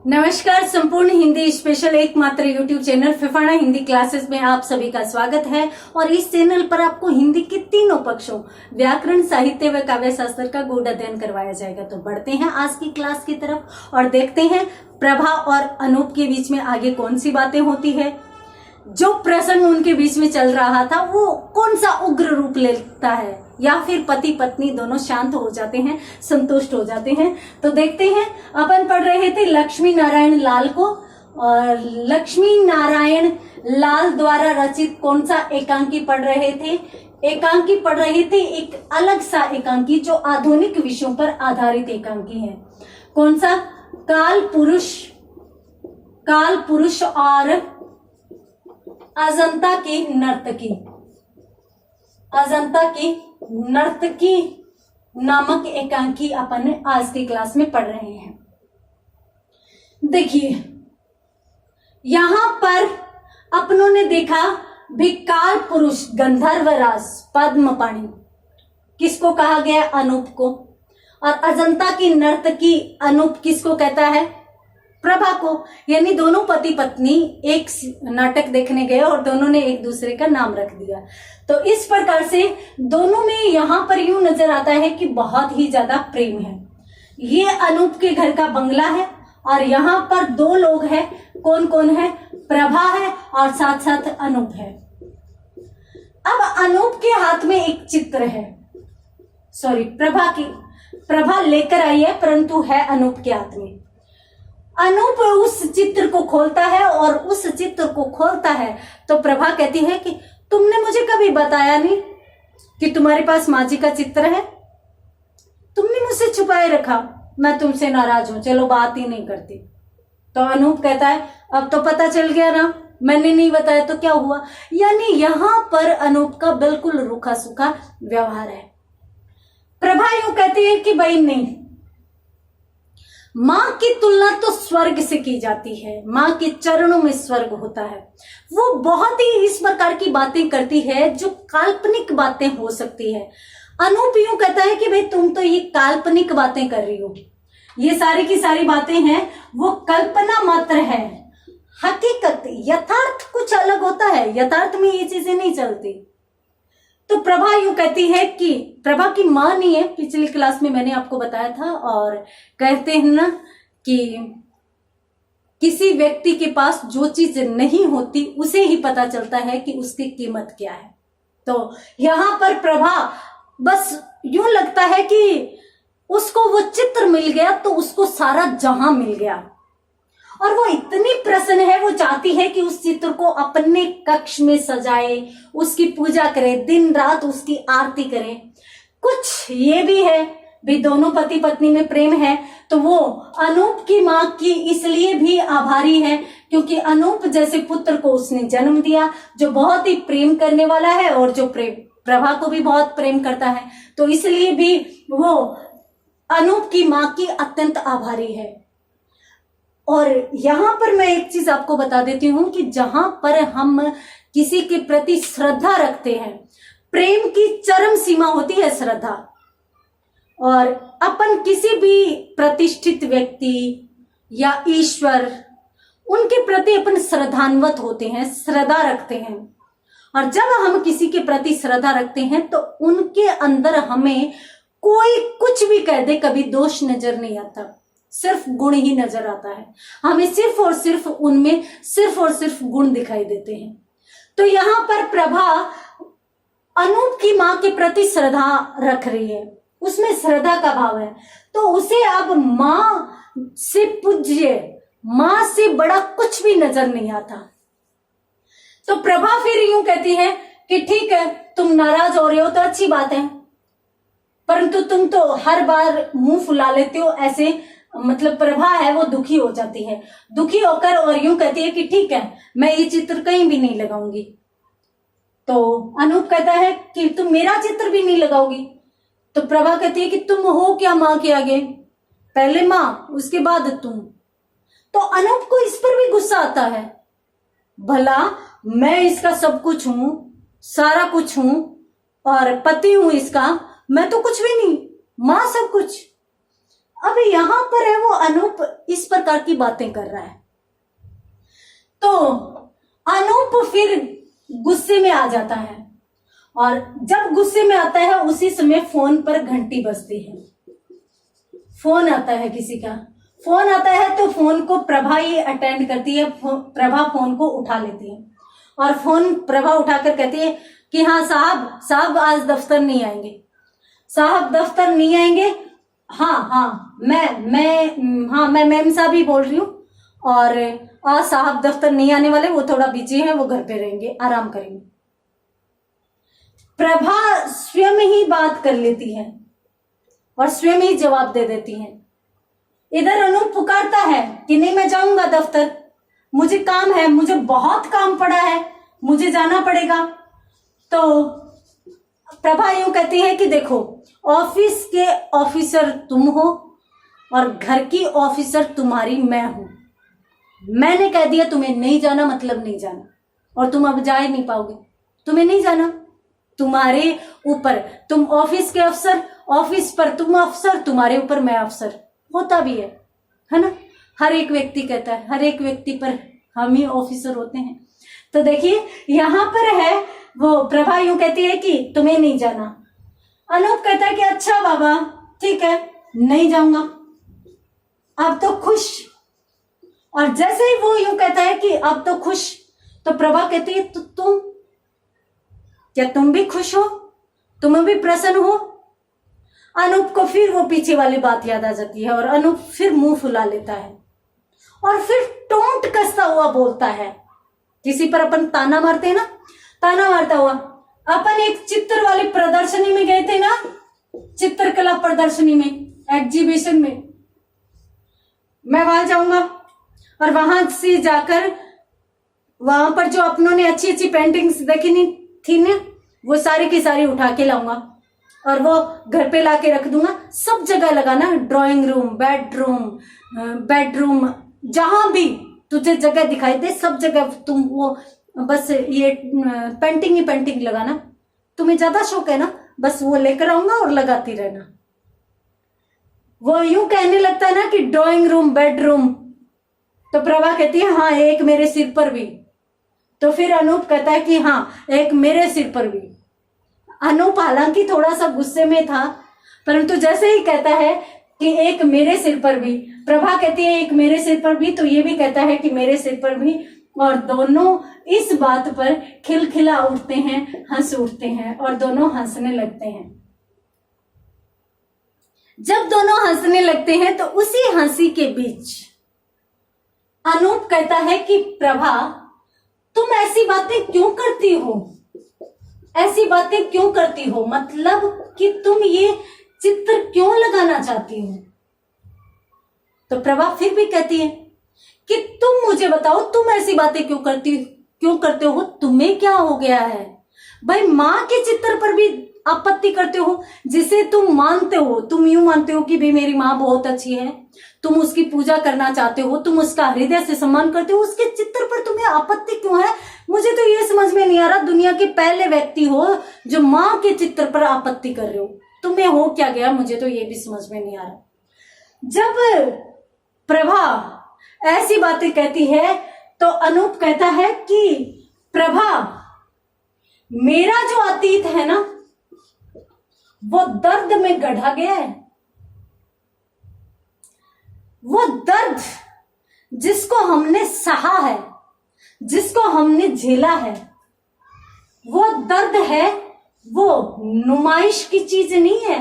नमस्कार। संपूर्ण हिंदी स्पेशल एकमात्र YouTube channel Phefana Hindi classes में आप सभी का स्वागत है। और इस चैनल पर आपको हिंदी के तीनों पक्षों व्याकरण, साहित्य व काव्य शास्त्र का गूढ़ अध्ययन करवाया जाएगा। तो बढ़ते हैं आज की क्लास की तरफ और देखते हैं प्रभा और अनूप के बीच में आगे कौन सी बातें होती है। जो प्रसंग उनके बीच में चल रहा था वो कौन सा उग्र रूप लेता है, या फिर पति पत्नी दोनों शांत हो जाते हैं, संतुष्ट हो जाते हैं। तो देखते हैं। अपन पढ़ रहे थे लक्ष्मी नारायण लाल को, और लक्ष्मी नारायण लाल द्वारा रचित कौन सा एकांकी पढ़ रहे थे। एकांकी पढ़ रहे थे एक अलग सा एकांकी जो आधुनिक विषयों पर आधारित एकांकी है। कौन सा? काल पुरुष और अजंता की नर्तकी नामक एकांकी अपन आज की क्लास में पढ़ रहे हैं। देखिए यहां पर अपनों ने देखा भी काल पुरुष गंधर्वराज पद्मपाणि किसको कहा गया? अनूप को। और अजंता की नर्तकी अनूप किसको कहता है? प्रभा को। यानी दोनों पति पत्नी एक नाटक देखने गए और दोनों ने एक दूसरे का नाम रख दिया। तो इस प्रकार से दोनों में यहां पर यूं नजर आता है कि बहुत ही ज्यादा प्रेम है। ये अनूप के घर का बंगला है और यहाँ पर दो लोग हैं। कौन कौन है? प्रभा है और साथ साथ अनूप है। अब अनूप के हाथ में एक चित्र है, सॉरी प्रभा लेकर आई है, परंतु है अनूप के हाथ में। अनूप उस चित्र को खोलता है और उस चित्र को खोलता है तो प्रभा कहती है कि तुमने मुझे कभी बताया नहीं कि तुम्हारे पास माँ जी का चित्र है, तुमने मुझसे छुपाए रखा, मैं तुमसे नाराज हूं, चलो बात ही नहीं करती। तो अनूप कहता है अब तो पता चल गया ना, मैंने नहीं बताया तो क्या हुआ। यानी यहां पर अनूप का बिल्कुल रूखा सूखा व्यवहार है। प्रभा यूं कहती है कि भाई नहीं, मां की तुलना तो स्वर्ग से की जाती है, मां के चरणों में स्वर्ग होता है। वो बहुत ही इस प्रकार की बातें करती है जो काल्पनिक बातें हो सकती है। अनूप यूं कहता है कि भाई तुम तो ये काल्पनिक बातें कर रही हो, ये सारी की सारी बातें हैं वो कल्पना मात्र है, हकीकत यथार्थ कुछ अलग होता है, यथार्थ में ये चीजें नहीं चलती। तो प्रभा यूं कहती है कि प्रभा की मां नहीं है, पिछली क्लास में मैंने आपको बताया था। और कहते हैं ना कि किसी व्यक्ति के पास जो चीज नहीं होती उसे ही पता चलता है कि उसकी कीमत क्या है। तो यहां पर प्रभा बस यूं लगता है कि उसको वो चित्र मिल गया तो उसको सारा जहां मिल गया, और वो इतनी प्रसन्न है, वो चाहती है कि उस चित्र को अपने कक्ष में सजाए, उसकी पूजा करे, दिन रात उसकी आरती करे। कुछ ये भी है भी दोनों पति पत्नी में प्रेम है, तो वो अनूप की मां की इसलिए भी आभारी है क्योंकि अनूप जैसे पुत्र को उसने जन्म दिया जो बहुत ही प्रेम करने वाला है और जो प्रभा को भी बहुत प्रेम करता है। तो इसलिए भी वो अनूप की मां की अत्यंत आभारी है। और यहां पर मैं एक चीज आपको बता देती हूं कि जहां पर हम किसी के प्रति श्रद्धा रखते हैं, प्रेम की चरम सीमा होती है श्रद्धा। और अपन किसी भी प्रतिष्ठित व्यक्ति या ईश्वर, उनके प्रति अपन श्रद्धान्वित होते हैं, श्रद्धा रखते हैं। और जब हम किसी के प्रति श्रद्धा रखते हैं तो उनके अंदर हमें कोई कुछ भी कह दे कभी दोष नजर नहीं आता, सिर्फ गुण ही नजर आता है। हमें सिर्फ और सिर्फ उनमें सिर्फ गुण दिखाई देते हैं। तो यहां पर प्रभा अनूप की मां के प्रति श्रद्धा रख रही है, उसमें श्रद्धा का भाव है। तो उसे अब मां से पूज्य, मां से बड़ा कुछ भी नजर नहीं आता। तो प्रभा फिर यूं कहती है कि ठीक है, तुम नाराज हो रहे हो तो अच्छी बात है, परंतु तुम तो हर बार मुंह फुला लेते हो ऐसे। मतलब प्रभा है वो दुखी हो जाती है, दुखी होकर और यूं कहती है कि ठीक है, मैं ये चित्र कहीं भी नहीं लगाऊंगी। तो अनूप कहता है कि तुम मेरा चित्र भी नहीं लगाओगी। तो प्रभा कहती है कि तुम हो क्या मां के आगे, पहले मां उसके बाद तुम। तो अनूप को इस पर भी गुस्सा आता है, भला मैं इसका सब कुछ हूं, सारा कुछ हूं और पति हूं इसका, मैं तो कुछ भी नहीं, मां सब कुछ। अब यहाँ पर है वो अनूप इस प्रकार प्रकार की बातें कर रहा है। तो अनूप फिर गुस्से में आ जाता है, और जब गुस्से में आता है उसी समय फोन पर घंटी बजती है। फोन आता है, किसी का फोन आता है, तो फोन को प्रभा ही अटेंड करती है। प्रभा फोन को उठा लेती है और फोन प्रभा उठाकर कहती है कि हाँ साहब आज दफ्तर नहीं आएंगे, साहब दफ्तर नहीं आएंगे। हाँ मैं मैम साहब ही बोल रही हूँ, और आज साहब दफ्तर नहीं आने वाले, वो थोड़ा बिजी है, वो घर पे रहेंगे, आराम करेंगे। प्रभा स्वयं ही बात कर लेती है और स्वयं ही जवाब दे देती है। इधर अनूप पुकारता है कि नहीं मैं जाऊंगा दफ्तर, मुझे काम है, मुझे बहुत काम पड़ा है, मुझे जाना पड़ेगा। तो प्रभा यूं कहती है कि देखो, ऑफिस के ऑफिसर तुम हो और घर की ऑफिसर तुम्हारी मैं हूं। मैंने कह दिया तुम्हें नहीं जाना मतलब नहीं जाना, और तुम अब जा ही नहीं पाओगे। तुम्हें नहीं जाना, तुम्हारे ऊपर तुम ऑफिस के अफसर, ऑफिस पर तुम अफसर, तुम्हारे ऊपर मैं अफसर। होता भी है ना, हर एक व्यक्ति कहता है हर एक व्यक्ति पर हम ही ऑफिसर होते हैं। तो देखिए यहां पर है, वो प्रभा यूं कहती है कि तुम्हें नहीं जाना। अनूप कहता है कि अच्छा बाबा ठीक है, नहीं जाऊंगा, अब तो खुश। और जैसे ही वो यूं कहता है कि अब तो खुश, तो प्रभा कहती है तो तुम, क्या तुम भी खुश हो, तुम भी प्रसन्न हो? अनूप को फिर वो पीछे वाली बात याद आ जाती है और अनूप फिर मुंह फुला लेता है और फिर टोंट कसता हुआ बोलता है। किसी पर अपन ताना मारते हैं ना, ताना मारता हुआ, अपन एक चित्र वाली प्रदर्शनी में गए थे ना, चित्रकला प्रदर्शनी में, एग्जीबिशन में, मैं वहां जाऊंगा और वहां से जाकर वहां पर जो अपनों ने अच्छी अच्छी पेंटिंग्स देखी नहीं थी ना, वो सारी की सारी उठा के लाऊंगा और वो घर पे लाके रख दूंगा। सब जगह लगाना, ड्राइंग रूम, बेडरूम, जहां भी तुझे जगह दिखाई दे सब जगह तुम वो बस ये पेंटिंग ही पेंटिंग लगाना। तुम्हें ज्यादा शौक है ना, बस वो लेकर आऊंगा और लगाती रहना। वो यूं कहने लगता है ना कि ड्राइंग रूम, बेडरूम, तो प्रभा कहती है हाँ एक मेरे सिर पर भी। तो फिर अनूप कहता है कि हाँ एक मेरे सिर पर भी। अनूप हालांकि थोड़ा सा गुस्से में था, परंतु जैसे ही कहता है कि एक मेरे सिर पर भी, प्रभा कहती है एक मेरे सिर पर भी, तो ये भी कहता है कि मेरे सिर पर भी, और दोनों इस बात पर खिलखिला उठते हैं, हंस उठते हैं और दोनों हंसने लगते हैं। जब दोनों हंसने लगते हैं तो उसी हंसी के बीच अनूप कहता है कि प्रभा तुम ऐसी बातें क्यों करती हो, ऐसी बातें क्यों करती हो, मतलब कि तुम ये चित्र क्यों लगाना चाहती हो? तो प्रभा फिर भी कहती है कि तुम मुझे बताओ, तुम ऐसी बातें क्यों करते हो, तुम्हें क्या हो गया है? भाई माँ के चित्र पर भी आपत्ति करते हो, जिसे तुम मानते हो, तुम यूं मानते हो कि भाई मेरी माँ बहुत अच्छी है, तुम उसकी पूजा करना चाहते हो, तुम उसका हृदय से सम्मान करते हो, उसके चित्र पर तुम्हें आपत्ति क्यों है? मुझे तो ये समझ में नहीं आ रहा, दुनिया के पहले व्यक्ति हो जो माँ के चित्र पर आपत्ति कर रहे हो, तुम्हें हो क्या गया? मुझे तो ये भी समझ में नहीं आ रहा। जब प्रभा ऐसी बातें कहती है तो अनूप कहता है कि प्रभा मेरा जो अतीत है ना वो दर्द में गढ़ा गया है, वो दर्द जिसको हमने सहा है, जिसको हमने झेला है, वो दर्द है, वो नुमाइश की चीज नहीं है।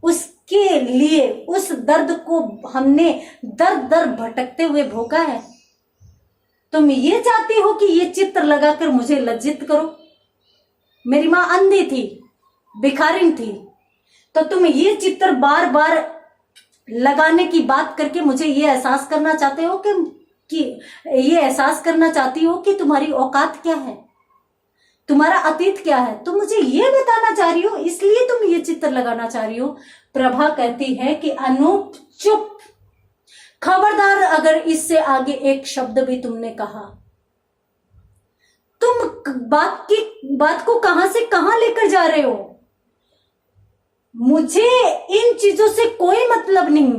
उसके लिए उस दर्द को हमने दर दर भटकते हुए भोगा है। तुम ये चाहती हो कि ये चित्र लगाकर मुझे लज्जित करो? मेरी मां अंधी थी, भिखारिन थी, तो तुम ये चित्र बार बार लगाने की बात करके मुझे ये एहसास करना चाहते हो कि ये एहसास करना चाहती हो कि तुम्हारी औकात क्या है, तुम्हारा अतीत क्या है, तुम मुझे ये बताना चाह रही हो, इसलिए तुम ये चित्र लगाना चाह रही हो। प्रभा कहती है कि अनूप चुप, खबरदार अगर इससे आगे एक शब्द भी तुमने कहा, तुम बात को कहां से कहां लेकर जा रहे हो? मुझे इन चीजों से कोई मतलब नहीं।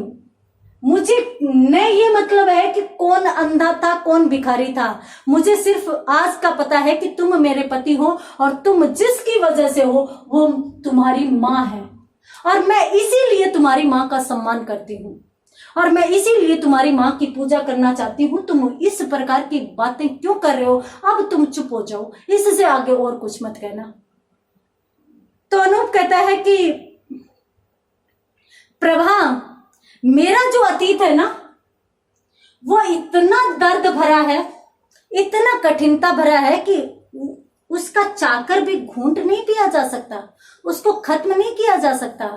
मुझे न ये मतलब है कि कौन अंधा था कौन भिखारी था। मुझे सिर्फ आज का पता है कि तुम मेरे पति हो और तुम जिसकी वजह से हो वो तुम्हारी माँ है, और मैं इसीलिए तुम्हारी माँ का सम्मान करती हूँ और मैं इसीलिए तुम्हारी माँ की पूजा करना चाहती हूँ। तुम इस प्रकार की बातें क्यों कर रहे हो? अब तुम चुप हो जाओ, इससे आगे और कुछ मत कहना। तो अनूप कहता है कि प्रभा, मेरा जो अतीत है ना वो इतना दर्द भरा है, इतना कठिनता भरा है कि उसका चाकर भी घूंट नहीं पिया जा सकता, उसको खत्म नहीं किया जा सकता।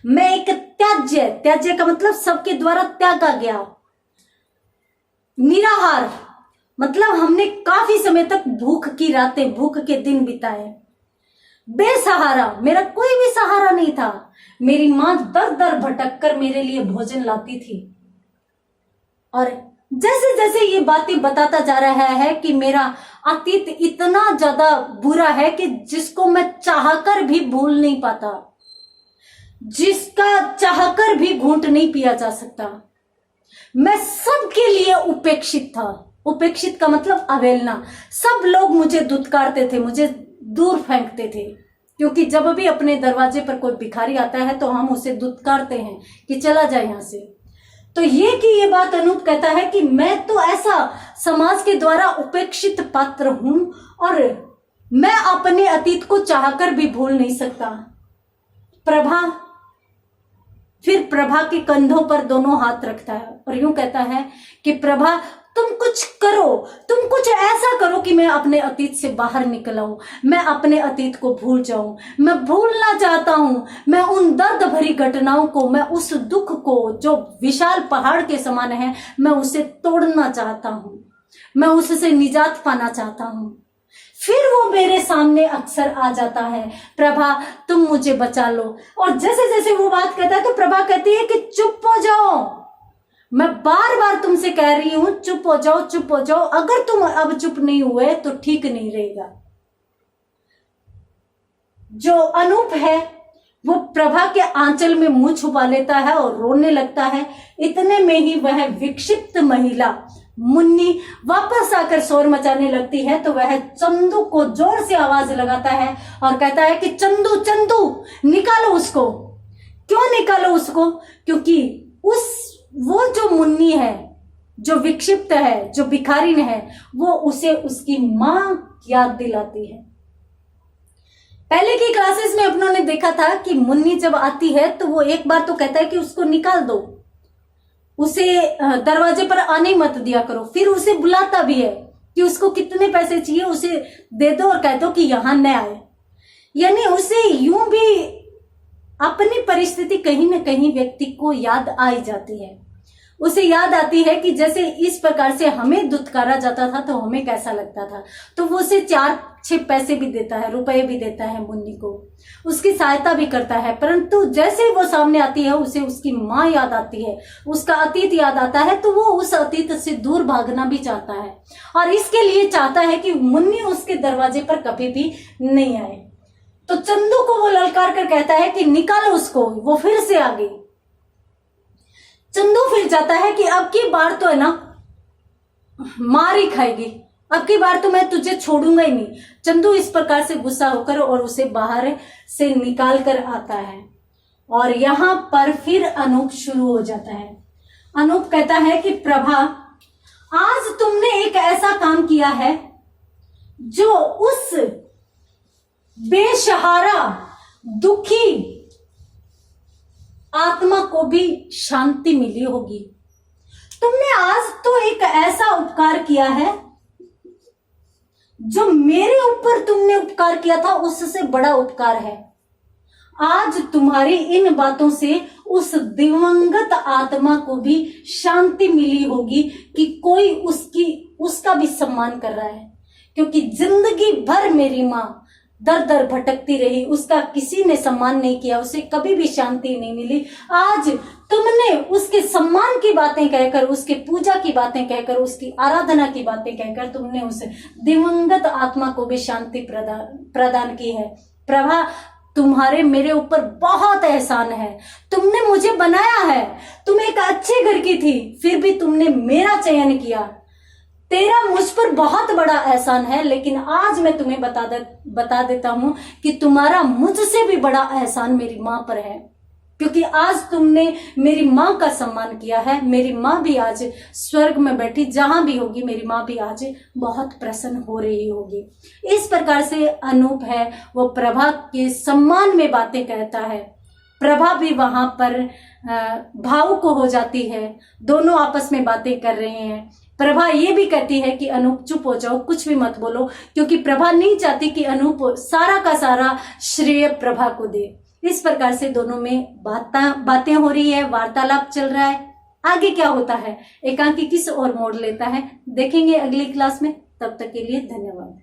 मैं एक त्याज्य का मतलब सबके द्वारा त्यागा गया, निराहार मतलब हमने काफी समय तक भूख की रातें, भूख के दिन बिताए, बेसहारा, मेरा कोई भी सहारा नहीं था। मेरी माँ दर दर भटक कर मेरे लिए भोजन लाती थी। और जैसे जैसे ये बातें बताता जा रहा है कि मेरा अतीत इतना ज्यादा बुरा है कि जिसको मैं चाहकर भी भूल नहीं पाता, जिसका चाहकर भी घूंट नहीं पिया जा सकता। मैं सबके लिए उपेक्षित था। उपेक्षित का मतलब अवहेलना। सब लोग मुझे दुत्कारते थे, मुझे दूर फेंकते थे, क्योंकि जब भी अपने दरवाजे पर कोई भिखारी आता है तो हम उसे दुत्कारते हैं कि चला जाए यहां से। तो ये बात अनूप कहता है कि मैं तो ऐसा समाज के द्वारा उपेक्षित पात्र हूं और मैं अपने अतीत को चाहकर भी भूल नहीं सकता। प्रभा फिर प्रभा के कंधों पर दोनों हाथ रखता है और यूं कहता है कि प्रभा, तुम कुछ करो, तुम कुछ ऐसा करो कि मैं अपने अतीत से बाहर निकल आऊं, मैं अपने अतीत को भूल जाऊं। मैं भूलना चाहता हूं, मैं उन दर्द भरी घटनाओं को, मैं उस दुख को जो विशाल पहाड़ के समान है, मैं उसे तोड़ना चाहता हूं, मैं उससे निजात पाना चाहता हूं। फिर वो मेरे सामने अक्सर आ जाता है, प्रभा तुम मुझे बचा लो। और जैसे जैसे वो बात कहता है तो प्रभा कहती है कि चुप हो जाओ, मैं बार बार तुमसे कह रही हूं चुप हो जाओ, चुप हो जाओ। अगर तुम अब चुप नहीं हुए तो ठीक नहीं रहेगा। जो अनूप है वो प्रभा के आंचल में मुंह छुपा लेता है और रोने लगता है। इतने में ही वह विक्षिप्त महिला मुन्नी वापस आकर शोर मचाने लगती है। तो वह चंदू को जोर से आवाज लगाता है और कहता है कि चंदू, चंदू निकालो उसको। क्यों निकालो उसको? क्योंकि वो जो मुन्नी है, जो विक्षिप्त है, जो भिखारिन है, वो उसे उसकी मां याद दिलाती है। पहले की क्लासेस में अपनों ने देखा था कि मुन्नी जब आती है तो वो एक बार तो कहता है कि उसको निकाल दो, उसे दरवाजे पर आने मत दिया करो। फिर उसे बुलाता भी है कि उसको कितने पैसे चाहिए उसे दे दो और कह दो कि यहां न आए। यानी उसे यूं भी अपनी परिस्थिति कहीं ना कहीं व्यक्ति को याद आ ही जाती है। उसे याद आती है कि जैसे इस प्रकार से हमें दुत्कारा जाता था तो हमें कैसा लगता था। तो वो उसे 4-6 पैसे भी देता है, रुपए भी देता है मुन्नी को, उसकी सहायता भी करता है। परंतु जैसे ही वो सामने आती है उसे उसकी माँ याद आती है, उसका अतीत याद आता है, तो वो उस अतीत से दूर भागना भी चाहता है और इसके लिए चाहता है कि मुन्नी उसके दरवाजे पर कभी भी नहीं आए। तो चंदू को वो ललकार कर कहता है कि निकालो उसको। वो फिर से आ गई। चंदू फिर जाता है कि अब की बार तो है ना मार ही खाएगी, अब की बार तो मैं तुझे छोड़ूंगा ही नहीं। चंदू इस प्रकार से गुस्सा होकर और उसे बाहर से निकाल कर आता है और यहां पर फिर अनूप शुरू हो जाता है। अनूप कहता है कि प्रभा, आज तुमने एक ऐसा काम किया है जो उस बेसहारा दुखी आत्मा को भी शांति मिली होगी। तुमने आज तो एक ऐसा उपकार किया है जो मेरे ऊपर तुमने उपकार किया था उससे बड़ा उपकार है। आज तुम्हारी इन बातों से उस दिवंगत आत्मा को भी शांति मिली होगी कि कोई उसका भी सम्मान कर रहा है, क्योंकि जिंदगी भर मेरी माँ दर दर भटकती रही, उसका किसी ने सम्मान नहीं किया, उसे कभी भी शांति नहीं मिली। आज तुमने उसके सम्मान की बातें कहकर, उसके पूजा की बातें कहकर, उसकी आराधना की बातें कहकर तुमने उस दिवंगत आत्मा को भी शांति प्रदान की है। प्रभा, तुम्हारे मेरे ऊपर बहुत एहसान है। तुमने मुझे बनाया है, तुम एक अच्छे घर की थी, फिर भी तुमने मेरा चयन किया। तेरा मुझ पर बहुत बड़ा एहसान है, लेकिन आज मैं तुम्हें बता देता हूं कि तुम्हारा मुझसे भी बड़ा एहसान मेरी माँ पर है, क्योंकि आज तुमने मेरी माँ का सम्मान किया है। मेरी माँ भी आज स्वर्ग में बैठी, जहां भी होगी मेरी माँ भी आज बहुत प्रसन्न हो रही होगी। इस प्रकार से अनूप है वो प्रभा के सम्मान में बातें कहता है। प्रभा भी वहां पर भावुक हो जाती है। दोनों आपस में बातें कर रहे हैं। प्रभा ये भी कहती है कि अनूप चुप हो जाओ, कुछ भी मत बोलो, क्योंकि प्रभा नहीं चाहती कि अनूप सारा का सारा श्रेय प्रभा को दे। इस प्रकार से दोनों में बातें हो रही है, वार्तालाप चल रहा है। आगे क्या होता है, एकांकी किस ओर मोड़ लेता है, देखेंगे अगली क्लास में। तब तक के लिए धन्यवाद।